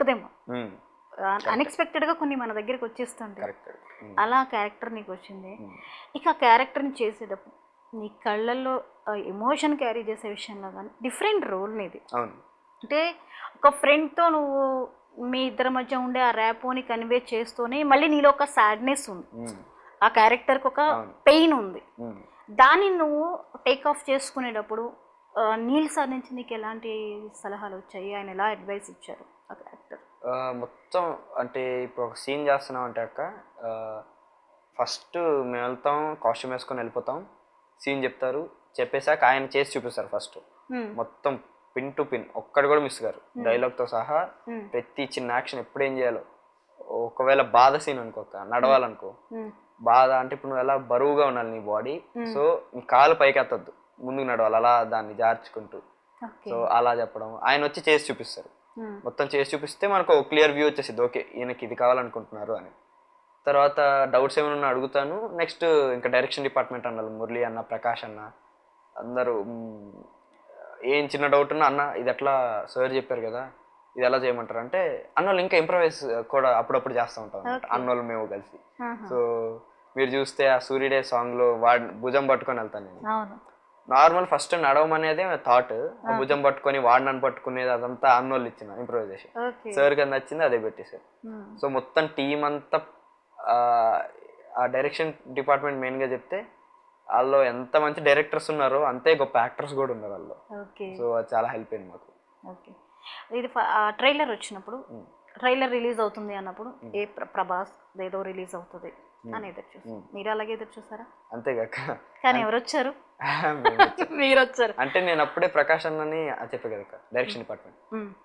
దొరకదేమో, అన్ఎక్స్పెక్టెడ్గా కొన్ని మన దగ్గరికి వచ్చేస్తుంటాయి. అలా క్యారెక్టర్ నీకు వచ్చింది. ఇక ఆ క్యారెక్టర్ని చేసేటప్పుడు నీ కళ్ళల్లో ఎమోషన్ క్యారీ చేసే విషయంలో కానీ డిఫరెంట్ రోల్ నీది. అంటే ఒక ఫ్రెండ్తో నువ్వు మీ ఇద్దరి మధ్య ఉండే ఆ ర్యాపోని కన్వే చేస్తూనే మళ్ళీ నీలో ఒక సాడ్నెస్ ఉంది, ఆ క్యారెక్టర్కి ఒక పెయిన్ ఉంది. దాన్ని నువ్వు టేక్ ఆఫ్ చేసుకునేటప్పుడు నీల్ సార్ నుంచి నీకు ఎలాంటి సలహాలు వచ్చాయి, ఆయన ఎలా అడ్వైస్ ఇచ్చారు ఆ క్యారెక్టర్? మొత్తం అంటే ఇప్పుడు ఒక సీన్ చేస్తున్నాం అంటే అక్క, ఫస్ట్ మేము వెళ్తాం, కాస్ట్యూమ్ వేసుకొని వెళ్ళిపోతాం, సీన్ చెప్తారు, చెప్పేశాక ఆయన చేసి చూపిస్తారు ఫస్ట్ మొత్తం పిన్ టు పిన్, ఒక్కడు కూడా మిస్ గారు, డైలాగ్తో సహా ప్రతి చిన్న యాక్షన్ ఎప్పుడు ఏం చేయాలో. ఒకవేళ బాధ సీన్ అనుకోక నడవాలనుకో, బాధ అంటే ఇప్పుడు నువ్వు ఎలా బరువుగా ఉండాలి నీ బాడీ, సో నీ కాలు పైకి ఎత్తద్దు, ముందుకు నడవాలి అలా దాన్ని జార్చుకుంటూ. సో అలా చెప్పడం, ఆయన వచ్చి చేసి చూపిస్తారు, మొత్తం చేసి చూపిస్తే మనకు క్లియర్ వ్యూ వచ్చేసింది, ఓకే ఈయనకి ఇది కావాలనుకుంటున్నారు అని. తర్వాత డౌట్స్ ఏమైనా అడుగుతాను. నెక్స్ట్ ఇంకా డైరెక్షన్ డిపార్ట్మెంట్ అన్నారు, మురళి అన్న, ప్రకాష్ అన్న, అందరూ ఏం చిన్న డౌట్ ఉన్నా అన్న ఇది ఎట్లా సార్ చెప్పారు కదా ఇది ఎలా చేయమంటారు అంటే, అన్నోళ్ళు ఇంకా ఇంప్రవైజ్ కూడా అప్పుడప్పుడు చేస్తూ ఉంటాం అన్నమాట, అన్నోళ్ళు మేము కలిసి. సో మీరు చూస్తే ఆ సూర్యుడే సాంగ్లో వాడి భుజం పట్టుకొని వెళ్తాను నేను. నార్మల్ ఫస్ట్ నడవమనేదే థాట్, భుజం పట్టుకొని వాడు నన్ను పట్టుకునేది అదంతా అన్నోళ్ళు ఇచ్చిన ఇంప్రవైజేషన్, సార్ కింద నచ్చింది అదే పెట్టేశారు. సో మొత్తం టీం అంతా ఆ డైరెక్షన్ డిపార్ట్మెంట్ మెయిన్గా చెప్తే వాళ్ళు ఎంత మంచి డైరెక్టర్స్ ఉన్నారో అంతే గొప్ప యాక్టర్స్ కూడా ఉన్నారు వాళ్ళు. సో అది చాలా హెల్ప్ అయింది మాకు. ఓకే, ఇది ట్రైలర్ వచ్చినప్పుడు, ట్రైలర్ రిలీజ్ అవుతుంది అన్నప్పుడు ఏ ప్రభాస్ ఏదో రిలీజ్ అవుతుంది అని ఎదురు చూసారు, మీరు అలాగే ఎదురు చూసారా? అంతేగాక కానీ ఎవరు వచ్చారు? మీరు వచ్చారు. అంటే నేను అప్పుడే ప్రకాష్ అన్నని చెప్పే కదా డైరెక్షన్ డిపార్ట్మెంట్,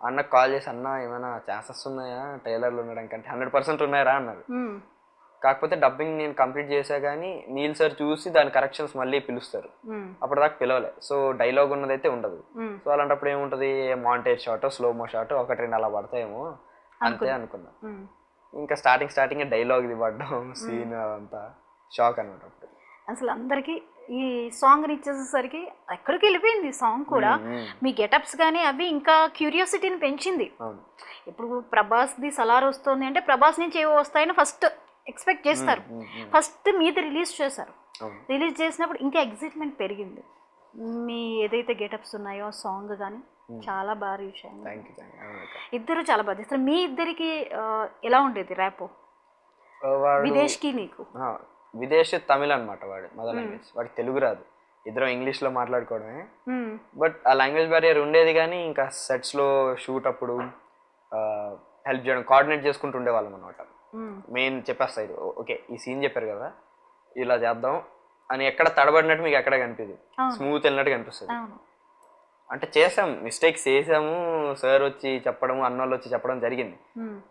అన్నకు కాల్ చేసి అన్న ఏమైనా ఛాన్సెస్ ఉన్నాయా ట్రైలర్లో ఉండడానికి అంటే 100% ఉన్నాయరా అన్నారు. కాకపోతే డబ్బింగ్ నేను కంప్లీట్ చేసా కానీ నీల్ సార్ చూసి దాని కరెక్షన్స్ మళ్ళీ పిలుస్తారు, అప్పటిదాకా పిలవలే. సో డైలాగ్ ఉన్నదైతే ఉండదు. సో అలాంటప్పుడు ఏముంటుంది, మాంటేజ్ షాట్, స్లోమో షాట్, 1-2 అలా పడతాయేమో అంతే అనుకున్నా. ఇంకా స్టార్టింగ్ డైలాగ్ ఇది పడ్డం, సీన్ అంతా షాక్ అనమాట. అప్పుడు అసలు అందరికి ఈ సాంగ్ ఇచ్చేసేసరికి ఎక్కడికి వెళ్ళిపోయింది సాంగ్ కూడా, మీ గెటప్స్ కానీ అవి ఇంకా క్యూరియాసిటీని పెంచింది. ఇప్పుడు ప్రభాస్ది సలార్ వస్తుంది అంటే ప్రభాస్ నుంచి ఏవో వస్తాయని ఫస్ట్ ఎక్స్పెక్ట్ చేస్తారు, ఫస్ట్ మీది రిలీజ్ చేశారు, రిలీజ్ చేసినప్పుడు ఇంకా ఎగ్జైట్మెంట్ పెరిగింది. మీ ఏదైతే గెటప్స్ ఉన్నాయో సాంగ్ కానీ చాలా బాగా రీచ్ అయింది, ఇద్దరు చాలా బాగా చేస్తారు. మీ ఇద్దరికి ఎలా ఉండేది ర్యాపో? విదేశ్కి నీకు? విదేశ్ తమిళ్ అనమాట, వాడు మదర్ లాంగ్వేజ్, వాడికి తెలుగు రాదు, ఇద్దరం ఇంగ్లీష్లో మాట్లాడుకోవడమే. బట్ ఆ లాంగ్వేజ్ బ్యారియర్ ఉండేది కానీ ఇంకా సెట్స్లో షూట్ అప్పుడు హెల్ప్ చేయడం, కోఆర్డినేట్ చేసుకుంటూ ఉండేవాళ్ళం అనమాట. మెయిన్ చెప్పేస్తాయి, ఓకే ఈ సీన్ చెప్పారు కదా ఇలా చేద్దాం అని, ఎక్కడ తడబడినట్టు మీకు ఎక్కడ కనిపిదు, స్మూత్ వెళ్ళినట్టు కనిపిస్తుంది. అంటే చేసాం, మిస్టేక్స్ చేసాము, సార్ వచ్చి చెప్పడం, అన్నోళ్ళు వచ్చి చెప్పడం జరిగింది.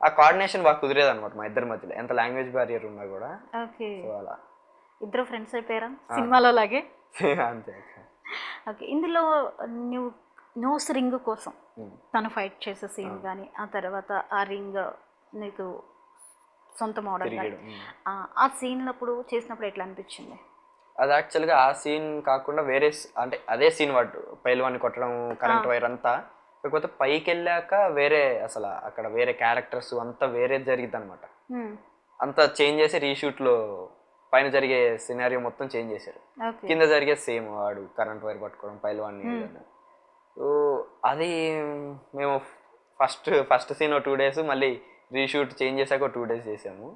ఆ కోఆర్డినేషన్ బాగా కుదిరేది అనమాట మా ఇద్దరి మధ్యలో, ఎంత లాంగ్వేజ్ బ్యారియర్ ఉన్నా కూడా. సో అలా ఇద్దరు ఫ్రెండ్స్ అయిపోయారా సినిమాలో లాగే? అంతే. ఓకే, ఇందులో నువ్వు నోస్ రింగ్ కోసం తను ఫైట్ చేసే సీన్ కానీ, ఆ తర్వాత ఆ రింగ్ నీకు సొంత మోడల్ ఆ సీన్ అప్పుడు చేసినప్పుడు ఎట్లా అనిపించింది? అది యాక్చువల్గా ఆ సీన్ కాకుండా వేరే అంటే అదే సీన్ వాడు పైల్వాన్ని కొట్టడం, కరెంట్ వైర్ అంతా, కాకపోతే పైకి వెళ్ళాక వేరే అసలు అక్కడ వేరే క్యారెక్టర్స్ అంతా వేరే జరిగింది అనమాట. అంతా చేంజ్ చేసి రీషూట్లో పైన జరిగే సినారియో మొత్తం చేంజ్ చేశారు, కింద జరిగే సేమ్ వాడు కరెంట్ వైర్ పట్టుకోవడం పైల్వాన్ని. సో అది మేము ఫస్ట్ సీన్ 2 days, మళ్ళీ రీషూట్ చేంజ్ చేశాక 2 days చేసాము.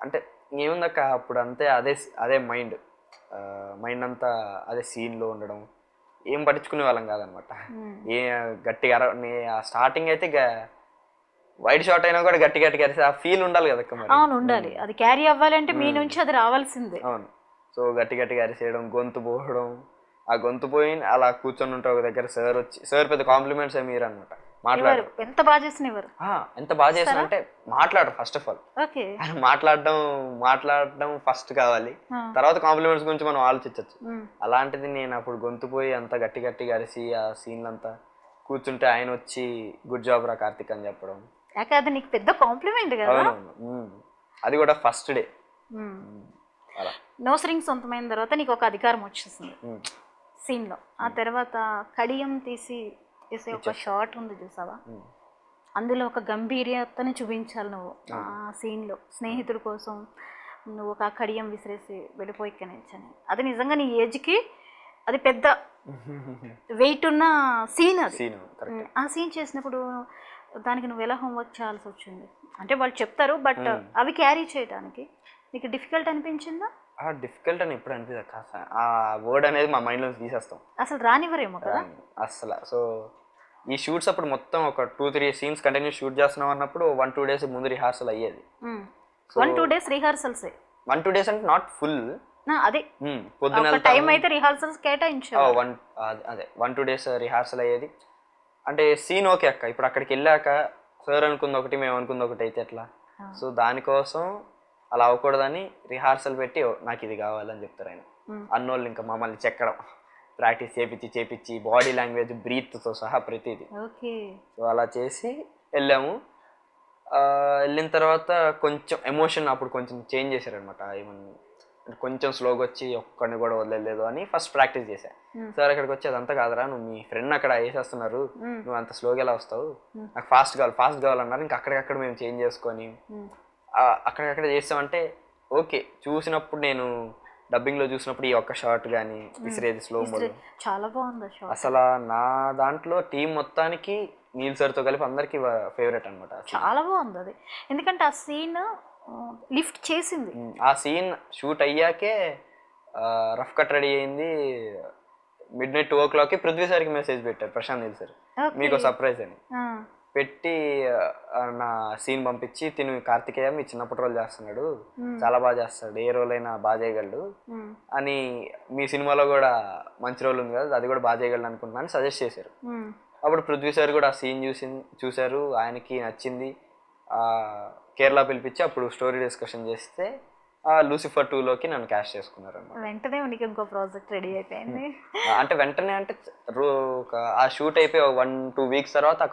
అంటే ఏముందక్క అప్పుడు అంతే, అదే మైండ్ అంతా అదే సీన్లో ఉండడం, ఏం పట్టించుకునే వాళ్ళం కాదనమాట. ఏ గట్టిగా ఆ స్టార్టింగ్ అయితే వైడ్ షాట్ అయినా కూడా గట్టి అరిసి ఆ ఫీల్ ఉండాలి కదక్క మరి. అవును ఉండాలి, అది క్యారీ అవ్వాలంటే మీ నుంచి అది రావాల్సిందే. అవును. సో గట్టి అరిసేయడం, గొంతు పోవడం, ఆ గొంతు పోయి అలా కూర్చొని ఉంటే ఒక దగ్గర సార్ వచ్చి, సార్ పెద్ద కాంప్లిమెంట్స్ మీరు అనమాట, మాట్లాడారు. ఎంత బాగా చేసినవారు? ఎంత బాగా చేసిన అంటే మాట్లాడరు ఫస్ట్ ఆఫ్ ఆల్, మాట్లాడడం ఫస్ట్ కావాలి, తర్వాత కాంప్లిమెంట్స్ గురించి మనం ఆలోచించవచ్చు. అలాంటిది నేను అప్పుడు గొంతుపోయి అంత గట్టి అరిసి ఆ సీన్లు అంతా కూర్చుంటే ఆయన వచ్చి గుడ్ జాబ్ రా కార్తిక్ అని చెప్పడం, అది నీకు పెద్ద కాంప్లిమెంట్ కదా. అది కూడా ఫస్ట్ డే. నోస్ రింగ్ సొంతమైన తర్వాత నీకు ఒక అధికారం వచ్చేసింది సీన్లో. ఆ తర్వాత కడియం తీసి వేసే ఒక షాట్ ఉంది చూసావా, అందులో ఒక గంభీర్యతని చూపించాలి నువ్వు ఆ సీన్లో. స్నేహితుడి కోసం నువ్వు ఒక కడియం విసిరేసి వెళ్ళిపోయి ఇక్కడి నుంచి అని. అది నిజంగా నీ ఏజ్కి అది పెద్ద వెయిట్ ఉన్న సీన్ అది. ఆ సీన్ చేసినప్పుడు దానికి నువ్వు ఎలా హోంవర్క్ చేయాల్సి వచ్చింది? అంటే వాళ్ళు చెప్తారు బట్ అవి క్యారీ చేయడానికి నీకు డిఫికల్ట్ అనిపించిందా? డిఫికల్ట్ అని ఎప్పుడు అనిపించదు కాస్త ఆ వర్డ్ అనేది మా మైండ్లో తీసేస్తాం, అసలు రానివ్వరేమో కదా అసలు. సో ఈ షూట్స్ అప్పుడు మొత్తం ఒక 2-3 సీన్స్ కంటిన్యూ షూట్ చేస్తున్నాం అన్నప్పుడు 1-2 డేస్ ముందు రిహార్సల్ అయ్యేది. 1-2 డేస్ రిహార్సల్స్? 1-2 డేస్ అంటే నాట్ ఫుల్, అదే పొద్దున టైం అయితే రిహార్సల్స్ కేటాయించావు. అదే 1-2 డేస్ రిహార్సల్ అయ్యేది. అంటే సీన్ ఓకే అక్క, ఇప్పుడు అక్కడికి వెళ్ళాక సార్ అనుకుంది ఒకటి మేము అనుకుంది ఒకటి అయితే ఎట్లా? సో దానికోసం అలా అవ్వకూడదని రిహార్సల్ పెట్టి నాకు ఇది కావాలని చెప్తారు ఆయన. అన్నోళ్ళు ఇంకా మమ్మల్ని చెక్కడం, ప్రాక్టీస్ చేపించి బాడీ లాంగ్వేజ్ బ్రీత్తో సహా ప్రతిదీ. సో అలా చేసి వెళ్ళాము. వెళ్ళిన తర్వాత కొంచెం ఎమోషన్ అప్పుడు కొంచెం చేంజ్ చేశారనమాట. ఏమన్నా కొంచెం స్లోగా వచ్చి ఒక్కడిని కూడా వదలలేదు అని ఫస్ట్ ప్రాక్టీస్ చేశా. సార్ అక్కడికి వచ్చి అదంతా కాదురా, నువ్వు మీ ఫ్రెండ్ అక్కడ వేసేస్తున్నారు, నువ్వు అంత స్లోగా ఎలా వస్తావు, నాకు ఫాస్ట్ కావాలన్నారు. ఇంకా అక్కడికక్కడ మేము చేంజ్ చేసుకొని అక్కడికక్కడ చేస్తామంటే ఓకే. చూసినప్పుడు నేను డబ్బింగ్లో చూసినప్పుడు ఈ ఒక్క షాట్ కానీ విసిరేది స్లో మోడ్ చాలా బాగుంది అసలు. నా దాంట్లో టీం మొత్తానికి నీల్ సార్తో కలిపి అందరికి ఫేవరెట్ అనమాట. చాలా బాగుంది అది, ఎందుకంటే ఆ సీన్ లిఫ్ట్ చేసింది. ఆ సీన్ షూట్ అయ్యాకే రఫ్ కట్ రెడీ అయింది. midnight 2 o'clock పృథ్వీ సార్కి మెసేజ్ పెట్టారు ప్రశాంత్ నీల్ సార్, మీకు సర్ప్రైజ్ అని పెట్టి నా సీన్ పంపించి, తిను కార్తికేయ మీ చిన్నప్పటి రోల్ చేస్తున్నాడు, చాలా బాగా చేస్తాడు, ఏ రోల్ అయినా బాగా చేయగలడు అని, మీ సినిమాలో కూడా మంచి రోల్ ఉంది కదా అది కూడా బాగా చేయగలడు అనుకుంటున్నాను సజెస్ట్ చేశారు. అప్పుడు పృథ్వీ సార్ కూడా ఆ సీన్ చూశారు, ఆయనకి నచ్చింది. కేరళ పిలిపించి అప్పుడు స్టోరీ డిస్కషన్ చేస్తే లూసిఫర్ 2లోకి నన్ను క్యాష్ చేసుకున్నారు అన్నమాట. వెంటనే నీకు ఇంకో ప్రాజెక్ట్ రెడీ అయిపోయింది. అంటే వెంటనే అంటే ఆ షూట్ అయిపోయి 1-2 వీక్స్ తర్వాత